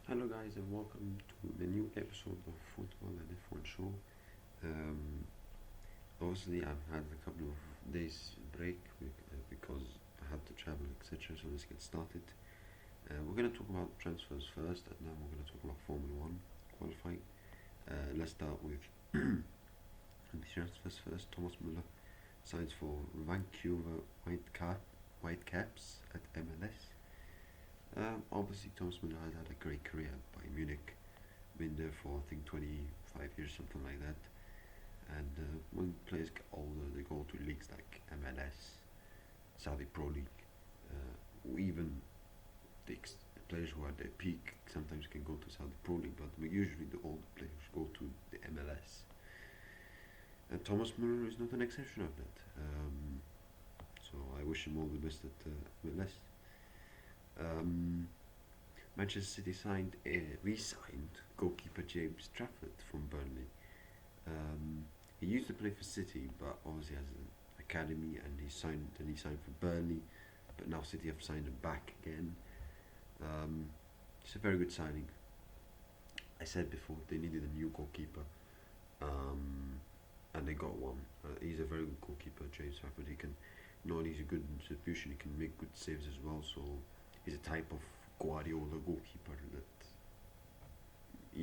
Hello guys and welcome to the new episode of Football and F1 Show. Um, Obviously I've had a couple of days break because I had to travel etc. So let's get started. We're going to talk about transfers first and then we're going to talk about Formula 1 qualifying. Let's start with the transfers first. Thomas Müller signs for Vancouver Whitecaps at MLS. Obviously Thomas Müller has had a great career by Munich, been there for I think 25 years, something like that. And when players get older, they go to leagues like MLS, Saudi Pro League, or even the players who are at their peak sometimes can go to Saudi Pro League, but usually the older players go to the MLS. And Thomas Müller is not an exception of that. So I wish him all the best at MLS. Manchester City re-signed goalkeeper James Trafford from Burnley. He used to play for City, but obviously has an academy, and he signed for Burnley. But now City have signed him back again. It's a very good signing. I said before they needed a new goalkeeper, and they got one. He's a very good goalkeeper, James Trafford. He can not only he's a good distribution, he can make good saves as well. So he's a type of Guardiola goalkeeper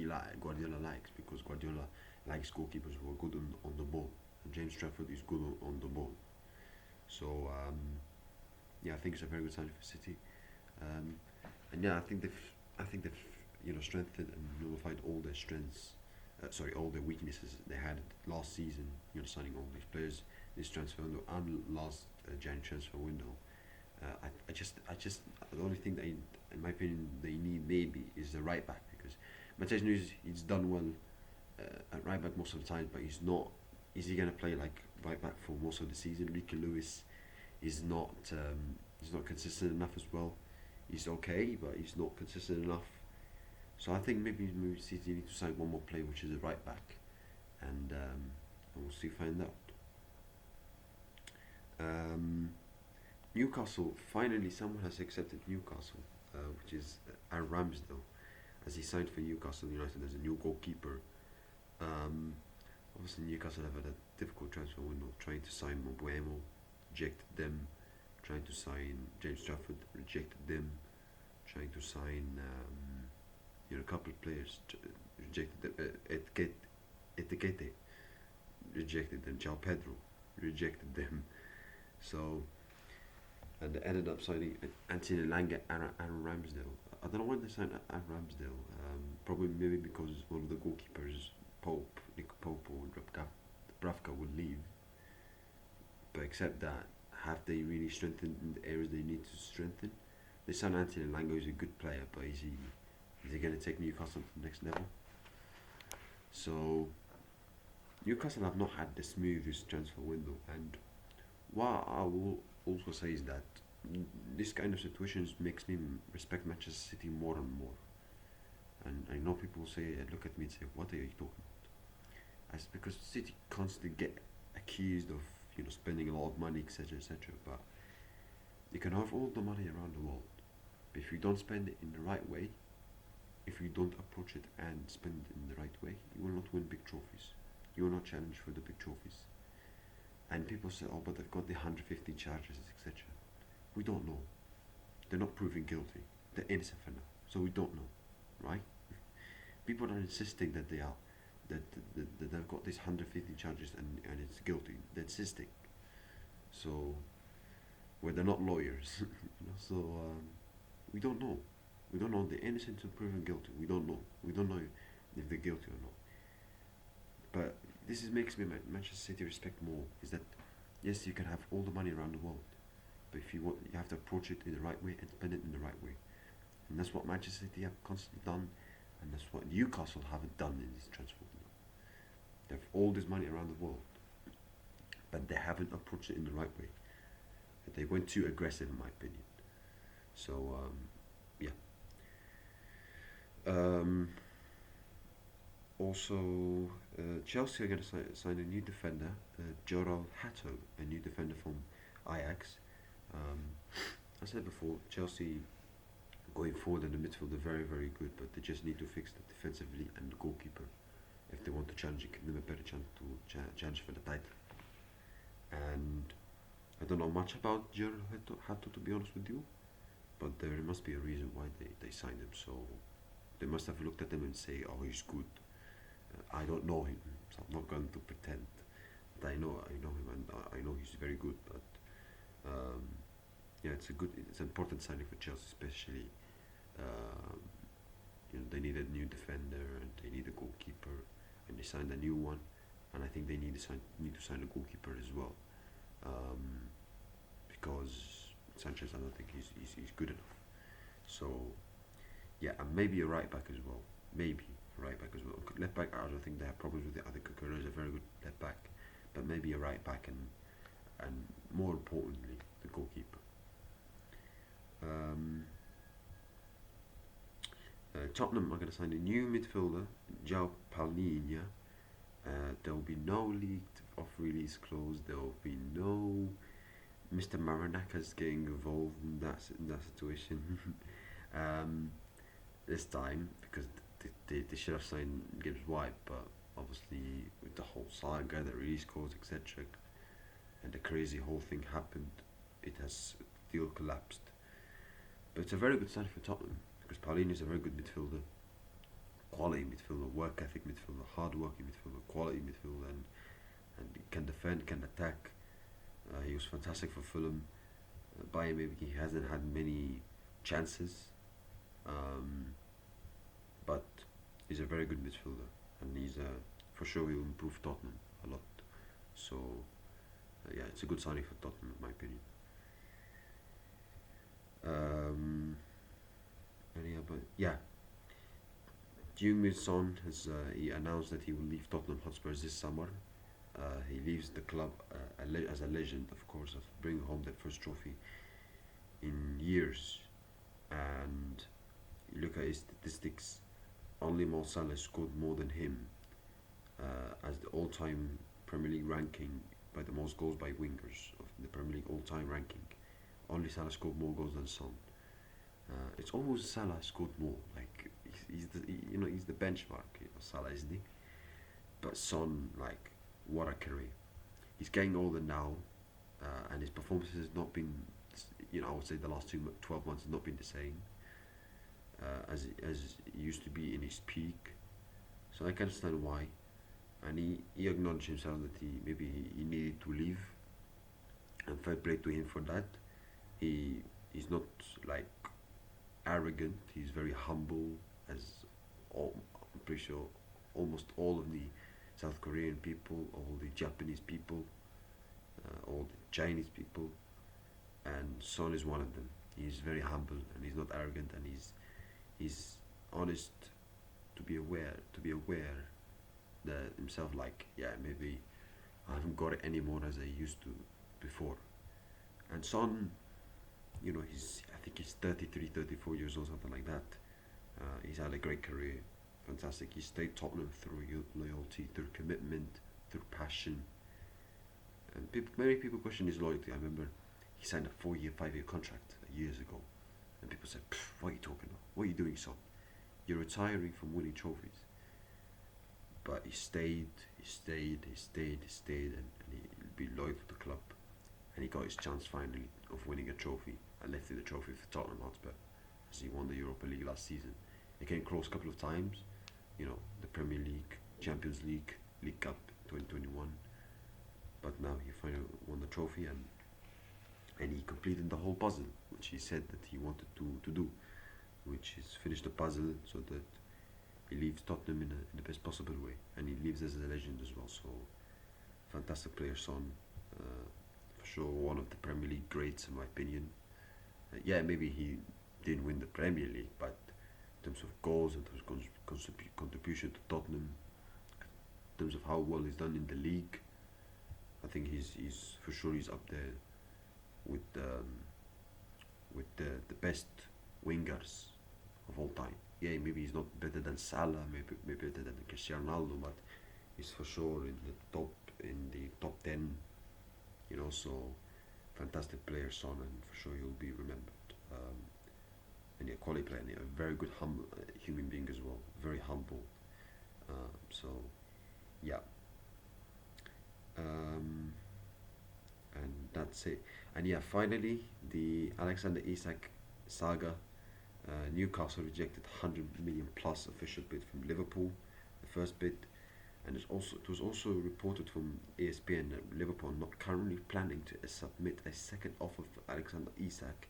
that Guardiola likes, because Guardiola likes goalkeepers who are good on the ball, and James Trafford is good on the ball. So yeah, I think it's a very good sign for City, and yeah, I think they've strengthened and nullified all their strengths. All their weaknesses they had last season. Signing all these players this transfer window and last January transfer window. I just the only thing that in my opinion they need maybe is the right back, because Matheus Nunes, he's done well at right back most of the time, but he's not. Is he gonna play like right back for most of the season? Ricky Lewis is not. He's not consistent enough as well. He's okay, but he's not consistent enough. So I think maybe City need to sign one more player, which is a right back, and we'll see, find out. Newcastle, finally someone has accepted Newcastle, which is Aaron Ramsdale, as he signed for Newcastle United as a new goalkeeper. Obviously Newcastle have had a difficult transfer window, trying to sign Mbuemo, rejected them, trying to sign James Trafford, rejected them, trying to sign a couple of players, rejected them, Etiquette, rejected them, João Pedro, rejected them. So, and they ended up signing Anthony Elanga and Aaron Ramsdale. I don't know why they signed Aaron Ramsdale. Probably maybe because one of the goalkeepers, Nick Pope or Dubravka will leave. But except that, have they really strengthened in the areas they need to strengthen? They signed Anthony Elanga, who's a good player, but is he going to take Newcastle to the next level? So Newcastle have not had the smoothest transfer window, and what I will also say is that this kind of situations makes me respect Manchester City more and more. And I know people say, look at me and say, what are you talking about? That's because City constantly get accused of spending a lot of money, etc., etc. But you can have all the money around the world, but if you don't spend it in the right way, if you don't approach it and spend it in the right way, you will not win big trophies. You will not challenge for the big trophies. And people say, oh, but they've got the 150 charges, etc. We don't know. They're not proven guilty. They're innocent for now. So we don't know, right? People are insisting that they are, that they've got these 150 charges and it's guilty. They're insisting. So, well, they're not lawyers. So we don't know. We don't know. They're innocent or proven guilty. We don't know. We don't know if they're guilty or not. But this makes me Manchester City respect more. Is that yes, you can have all the money around the world, but if you want, you have to approach it in the right way and spend it in the right way. And that's what Manchester City have constantly done, and that's what Newcastle haven't done in this transfer window. They have all this money around the world, but they haven't approached it in the right way. They went too aggressive, in my opinion. So yeah. Also, Chelsea are going to sign a new defender, Joral Hato, a new defender from Ajax. I said before, Chelsea Going forward in the midfield, they're very, very good, but they just need to fix the defensively and the goalkeeper if they want to challenge, give them a better chance to challenge for the title. And I don't know much about Gerald Hato, to be honest with you, but there must be a reason why they signed him. So they must have looked at him and say, "Oh, he's good." I don't know him, so I'm not going to pretend that I know him, and I know he's very good. But yeah, it's an important signing for Chelsea, especially. Um, they need a new defender and they need a goalkeeper, and they signed a new one, and I think they need to sign a goalkeeper as well, because Sanchez, I don't think he's good enough. So yeah, and maybe a right back as well. Maybe a right back as well. Left back, I don't think they have problems with it. I think Cucurella is a very good left back, but maybe a right back and more importantly the goalkeeper. Tottenham are going to sign a new midfielder, João Palhinha. There will be no league of release clause. There will be no Mr. Marinakas getting involved in that situation this time, because they should have signed Gibbs White, but obviously with the whole saga, the release clause, etc., and the crazy whole thing happened, it has still collapsed. But it's a very good sign for Tottenham, because Palhinha is a very good midfielder, quality midfielder, work ethic midfielder, hard working midfielder, quality midfielder, and can defend, can attack. He was fantastic for Fulham. Bayern, maybe he hasn't had many chances, but he's a very good midfielder, and he's for sure he will improve Tottenham a lot. So yeah, it's a good signing for Tottenham in my opinion. Yeah, Heung-min Son has he announced that he will leave Tottenham Hotspurs this summer. He leaves the club as a legend, of course, of bringing home their first trophy in years. And you look at his statistics, only Mo Salah scored more than him as the all-time Premier League ranking by the most goals by wingers of the Premier League all-time ranking. Only Salah scored more goals than Son. It's almost Salah scored more. Like he's the benchmark. Salah, isn't he? But Son, like, what a career. He's getting older now, and his performance has not been. I would say the last 12 months has not been the same as it used to be in his peak. So I can understand why, and he acknowledged himself that he needed to leave, and fair play to him for that. He's not like arrogant. He's very humble, as I'm pretty sure almost all of the South Korean people, all the Japanese people, all the Chinese people, and Son is one of them. He's very humble and he's not arrogant, and he's honest to be aware that himself, like, yeah, maybe I haven't got it anymore as I used to before. And Son, I think he's 33, 34 years old, something like that. He's had a great career, fantastic. He stayed Tottenham through loyalty, through commitment, through passion. And many people question his loyalty. I remember he signed a 4-year, 5-year contract years ago, and people said, "What are you talking about? What are you doing, Son? You're retiring from winning trophies." But he stayed, and he'll be loyal to the club. And he got his chance finally of winning a trophy, and lifted the trophy for Tottenham Hotspur as he won the Europa League last season. He came close a couple of times, the Premier League, Champions League, League Cup 2021. But now he finally won the trophy, and he completed the whole puzzle, which he said that he wanted to do, which is finish the puzzle so that he leaves Tottenham in the best possible way, and he leaves as a legend as well. So fantastic player, Son. For sure, one of the Premier League greats in my opinion. Yeah, maybe he didn't win the Premier League, but in terms of goals, in terms of contribution to Tottenham, in terms of how well he's done in the league, I think he's for sure he's up there with the best wingers of all time. Yeah, maybe he's not better than Salah, maybe better than Cristiano Ronaldo, but he's for sure in the top 10. So fantastic player, Son, and for sure he'll be remembered. and a quality player, and a very good humble human being as well, very humble. So yeah, um, and that's it. And yeah, finally the Alexander Isak saga. Newcastle rejected 100 million plus official bid from Liverpool, the first bid, and it was also reported from ESPN that Liverpool are not currently planning to submit a second offer for Alexander Isak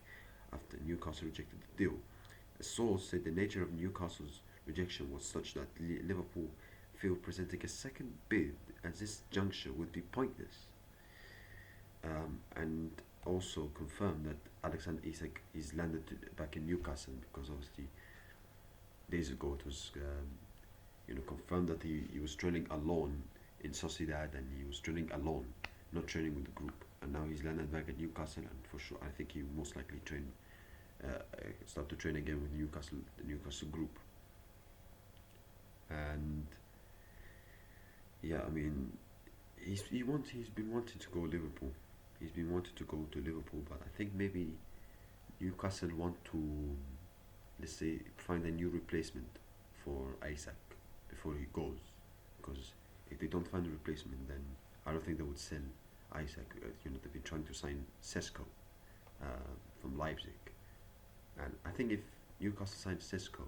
after Newcastle rejected the deal. A source said the nature of Newcastle's rejection was such that Liverpool feel presenting a second bid at this juncture would be pointless, and also confirmed that Alexander Isak is landed back in Newcastle because obviously days ago it was confirmed that he was training alone in Sociedad, and he was training alone, not training with the group. And now he's landed back at Newcastle, and for sure, I think he will most likely start to train again with Newcastle, the Newcastle group. And yeah, I mean, he's been wanting to go Liverpool. He's been wanting to go to Liverpool, but I think maybe Newcastle want to, let's say, find a new replacement for Isak before he goes, because if they don't find a replacement, then I don't think they would sell Isak. They've been trying to sign Sesko from Leipzig, and I think if Newcastle signs Sesko,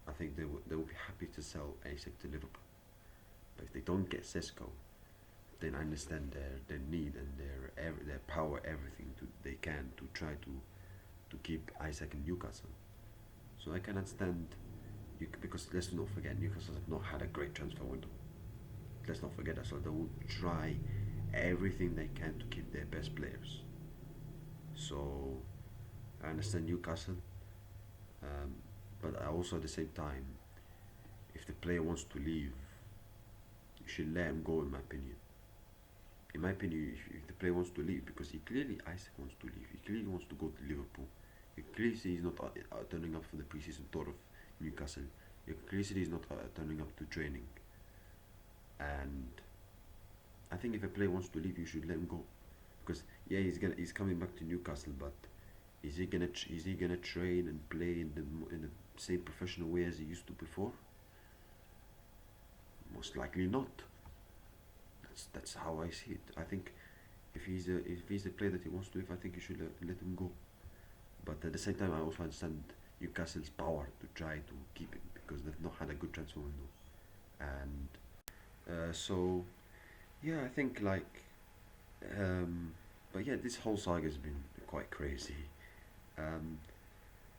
I think they will be happy to sell Isak to Liverpool. But if they don't get Sesko, then I understand their need and their power, everything they can to try to keep Isak in Newcastle. So I can understand, because let's not forget, Newcastle have not had a great transfer window. Let's not forget that, so they will try everything they can to keep their best players. So I understand Newcastle, but I also at the same time, if the player wants to leave, you should let him go. In my opinion, if the player wants to leave, because Isaac wants to leave, he clearly wants to go to Liverpool. You clearly see he's not turning up for the preseason tour of Newcastle. You clearly see he's not turning up to training. And I think if a player wants to leave, you should let him go, because yeah, he's coming back to Newcastle, but is he gonna train and play in the same professional way as he used to before? Most likely not. That's how I see it. I think if he's a player that he wants to leave, I think you should let him go. But at the same time, I also understand Newcastle's power to try to keep him, because they've not had a good transfer window. And so yeah, I think but yeah, this whole saga has been quite crazy. Um,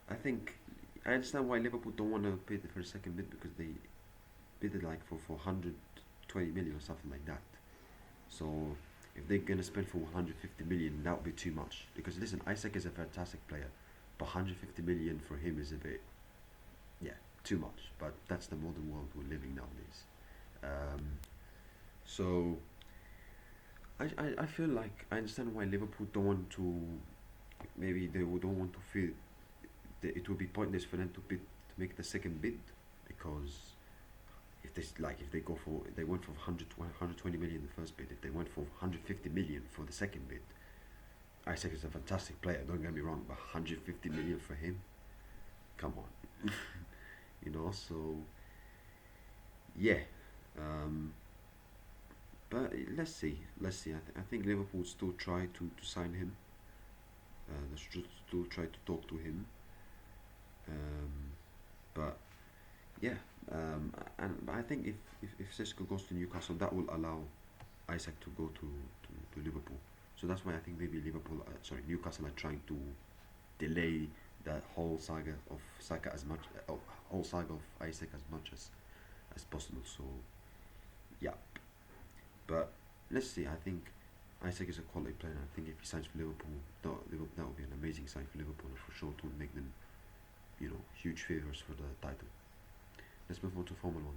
I think I understand why Liverpool don't want to bid for a second bid, because they bid it like for 120 million or something like that. So if they're gonna spend for 150 million, that would be too much. Because listen, Isak is a fantastic player, but 150 million for him is a bit, yeah, too much. But that's the modern world we're living nowadays. So I feel like I understand why Liverpool don't want to. Maybe they don't want to feel that it would be pointless for them to make the second bid, because if they go for, they went for 120 million the first bid, if they went for 150 million for the second bid, Isaac is a fantastic player, don't get me wrong, but 150 million for him, come on. So yeah, but let's see. I think Liverpool still try to sign him. They should still try to talk to him. But yeah, but I think if Sesko goes to Newcastle, that will allow Isak to go to Liverpool. So that's why I think maybe Newcastle are trying to delay that whole saga of Saka as much, whole saga of Isak as much as possible. So yeah, but let's see. I think Isak is a quality player. I think if he signs for Liverpool, that would be an amazing sign for Liverpool, for sure, to make them, huge favours for the title. Let's move on to Formula 1.